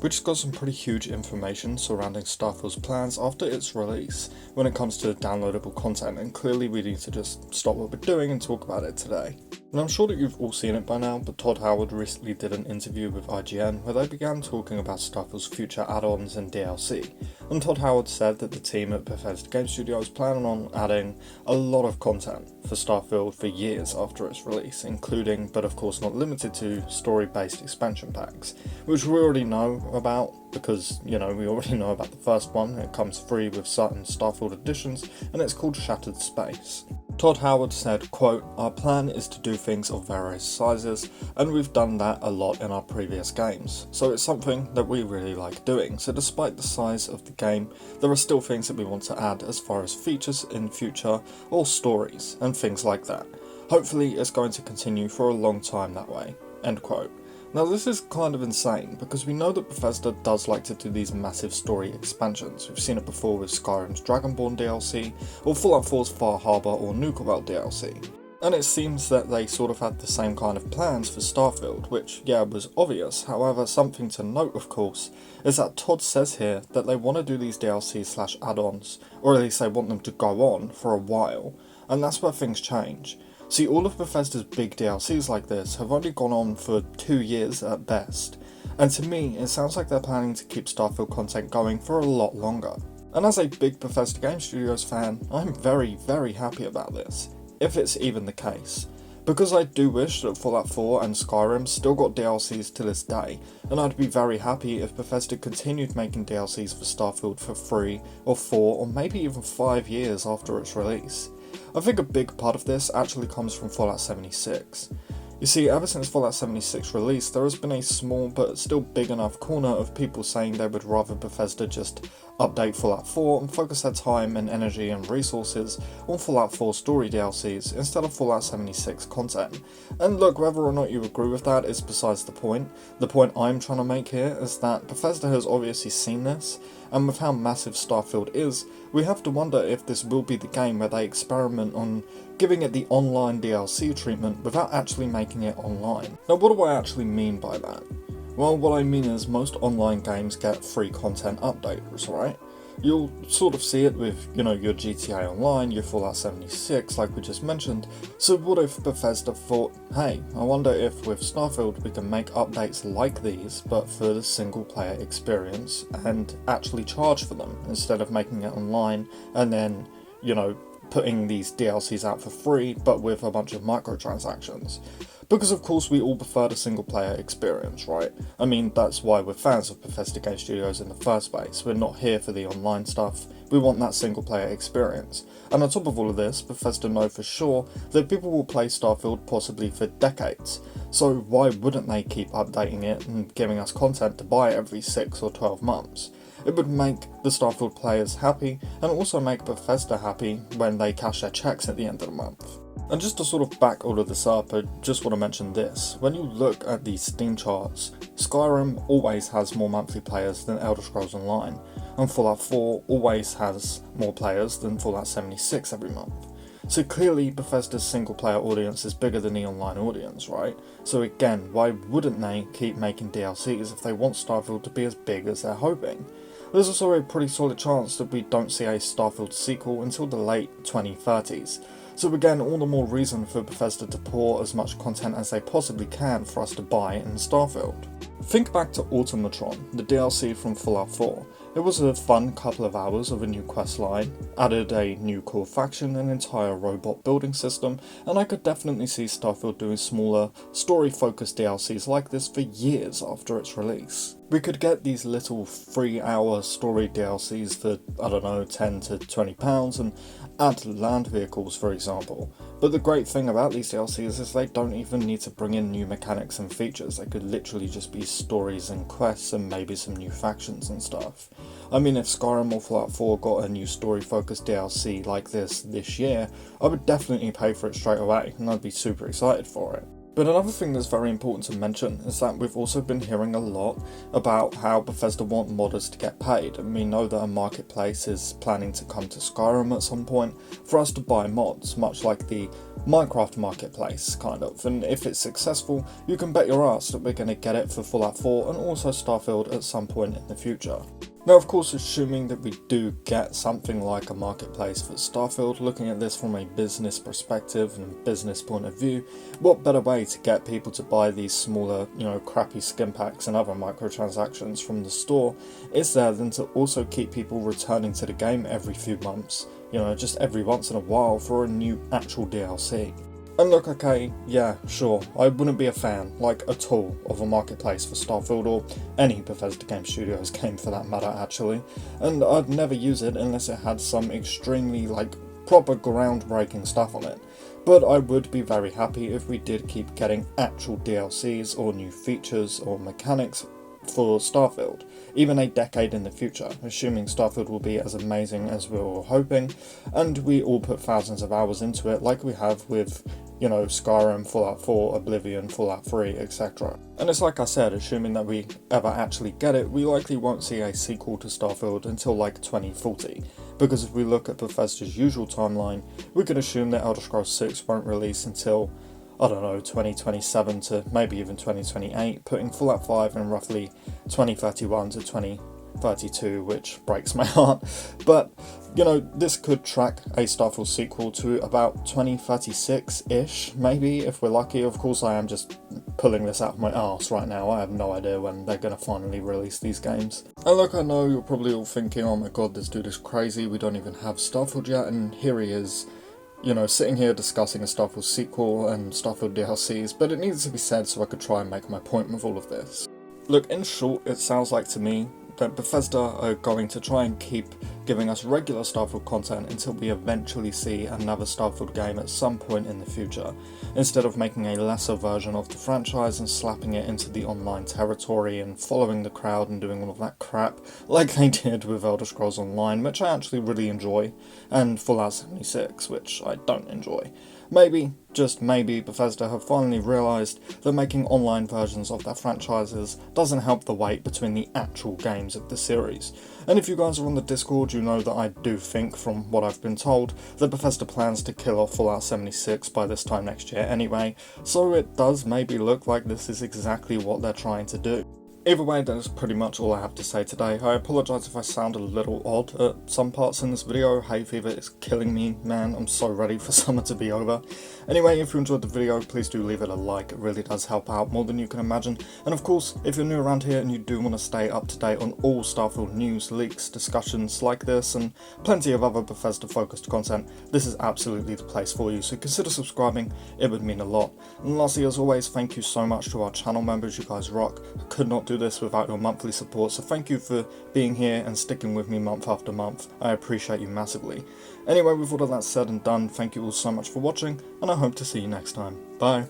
We just got some pretty huge information surrounding Starfield's plans after its release when it comes to downloadable content, and clearly we need to just stop what we're doing and talk about it today. And I'm sure that you've all seen it by now, but Todd Howard recently did an interview with IGN where they began talking about Starfield's future add-ons and DLC. And Todd Howard said that the team at Bethesda Game Studios plan on adding a lot of content for Starfield for years after its release, including, but of course not limited to, story-based expansion packs, which we already know about because, we already know about the first one. It comes free with certain Starfield editions, and it's called Shattered Space. Todd Howard said, quote, "Our plan is to do things of various sizes, and we've done that a lot in our previous games, so it's something that we really like doing. So despite the size of the game, there are still things that we want to add as far as features in future, or stories, and things like that. Hopefully it's going to continue for a long time that way," end quote. Now this is kind of insane, because we know that Bethesda does like to do these massive story expansions. We've seen it before with Skyrim's Dragonborn DLC, or Fallout 4's Far Harbor or Nuka-Well DLC. And it seems that they sort of had the same kind of plans for Starfield, which, was obvious. However, something to note, of course, is that Todd says here that they want to do these DLC/add-ons, or at least they want them to go on for a while, and that's where things change. See, all of Bethesda's big DLCs like this have only gone on for 2 years at best, and to me it sounds like they're planning to keep Starfield content going for a lot longer. And as a big Bethesda Game Studios fan, I'm very, very happy about this, if it's even the case. Because I do wish that Fallout 4 and Skyrim still got DLCs to this day, and I'd be very happy if Bethesda continued making DLCs for Starfield for 3 or 4 or maybe even 5 years after its release. I think a big part of this actually comes from Fallout 76. You see, ever since Fallout 76 release, there has been a small but still big enough corner of people saying they would rather Bethesda just update Fallout 4 and focus their time and energy and resources on Fallout 4 story DLCs instead of Fallout 76 content. And look, whether or not you agree with that is besides the point. The point I'm trying to make here is that Bethesda has obviously seen this, and with how massive Starfield is, we have to wonder if this will be the game where they experiment on giving it the online DLC treatment without actually making it online. Now, what do I actually mean by that? Well, what I mean is most online games get free content updates, right? You'll sort of see it with, your GTA Online, your Fallout 76, like we just mentioned. So what if Bethesda thought, hey, I wonder if with Starfield we can make updates like these, but for the single player experience, and actually charge for them, instead of making it online, and then, putting these DLCs out for free, but with a bunch of microtransactions. Because of course we all prefer the single player experience, right? I mean, that's why we're fans of Bethesda Game Studios in the first place. We're not here for the online stuff, we want that single player experience. And on top of all of this, Bethesda know for sure that people will play Starfield possibly for decades. So why wouldn't they keep updating it and giving us content to buy every 6 or 12 months? It would make the Starfield players happy, and also make Bethesda happy when they cash their checks at the end of the month. And just to sort of back all of this up, I just want to mention this. When you look at the Steam charts, Skyrim always has more monthly players than Elder Scrolls Online, and Fallout 4 always has more players than Fallout 76 every month. So clearly Bethesda's single player audience is bigger than the online audience, right? So again, why wouldn't they keep making DLCs if they want Starfield to be as big as they're hoping? There's also a pretty solid chance that we don't see a Starfield sequel until the late 2030s. So again, all the more reason for Bethesda to pour as much content as they possibly can for us to buy in Starfield. Think back to Automatron, the DLC from Fallout 4. It was a fun couple of hours of a new quest line, added a new core faction, an entire robot building system, and I could definitely see Starfield doing smaller, story-focused DLCs like this for years after its release. We could get these little 3-hour story DLCs for, £10 to £20 and add land vehicles, for example. But the great thing about these DLCs is they don't even need to bring in new mechanics and features. They could literally just be stories and quests and maybe some new factions and stuff. I mean, if Skyrim or Fallout 4 got a new story-focused DLC like this year, I would definitely pay for it straight away, and I'd be super excited for it. But another thing that's very important to mention is that we've also been hearing a lot about how Bethesda want modders to get paid, and we know that a marketplace is planning to come to Skyrim at some point for us to buy mods, much like the Minecraft marketplace, kind of, and if it's successful, you can bet your ass that we're going to get it for Fallout 4 and also Starfield at some point in the future. Now, of course, assuming that we do get something like a marketplace for Starfield, looking at this from a business perspective and business point of view, what better way to get people to buy these smaller, crappy skin packs and other microtransactions from the store is there than to also keep people returning to the game every few months, just every once in a while for a new actual DLC. And look, okay, yeah, sure, I wouldn't be a fan, at all, of a marketplace for Starfield or any Bethesda Game Studios game for that matter, actually, and I'd never use it unless it had some extremely, proper groundbreaking stuff on it. But I would be very happy if we did keep getting actual DLCs or new features or mechanics for Starfield, even a decade in the future, assuming Starfield will be as amazing as we're all hoping, and we all put thousands of hours into it like we have with, Skyrim, Fallout 4, Oblivion, Fallout 3, etc. And it's like I said, assuming that we ever actually get it, we likely won't see a sequel to Starfield until 2040, because if we look at Bethesda's usual timeline, we can assume that Elder Scrolls 6 won't release until 2027 to maybe even 2028, putting Fallout 5 in roughly 2031 to 2032, which breaks my heart. But, this could track a Starfield sequel to about 2036-ish, maybe, if we're lucky. Of course, I am just pulling this out of my arse right now. I have no idea when they're going to finally release these games. And look, I know you're probably all thinking, oh my god, this dude is crazy, we don't even have Starfield yet, and here he is, sitting here discussing a Starfield sequel and Starfield DLCs, but it needs to be said so I could try and make my point with all of this. Look, in short, it sounds like to me that Bethesda are going to try and keep giving us regular Starfield content until we eventually see another Starfield game at some point in the future, instead of making a lesser version of the franchise and slapping it into the online territory and following the crowd and doing all of that crap like they did with Elder Scrolls Online, which I actually really enjoy, and Fallout 76, which I don't enjoy. Maybe, just maybe, Bethesda have finally realised that making online versions of their franchises doesn't help the wait between the actual games of the series. And if you guys are on the Discord, you know that I do think, from what I've been told, that Bethesda plans to kill off Fallout 76 by this time next year anyway, so it does maybe look like this is exactly what they're trying to do. Either way, that is pretty much all I have to say today. I apologise if I sound a little odd at some parts in this video. Hay fever is killing me, man. I'm so ready for summer to be over. Anyway, if you enjoyed the video, please do leave it a like. It really does help out more than you can imagine. And of course, if you're new around here and you do want to stay up to date on all Starfield news, leaks, discussions like this, and plenty of other Bethesda-focused content, this is absolutely the place for you. So consider subscribing. It would mean a lot. And lastly, as always, thank you so much to our channel members. You guys rock. I could not do this without your monthly support, so thank you for being here and sticking with me month after month. I appreciate you massively. Anyway, with all of that said and done, thank you all so much for watching, and I hope to see you next time. Bye.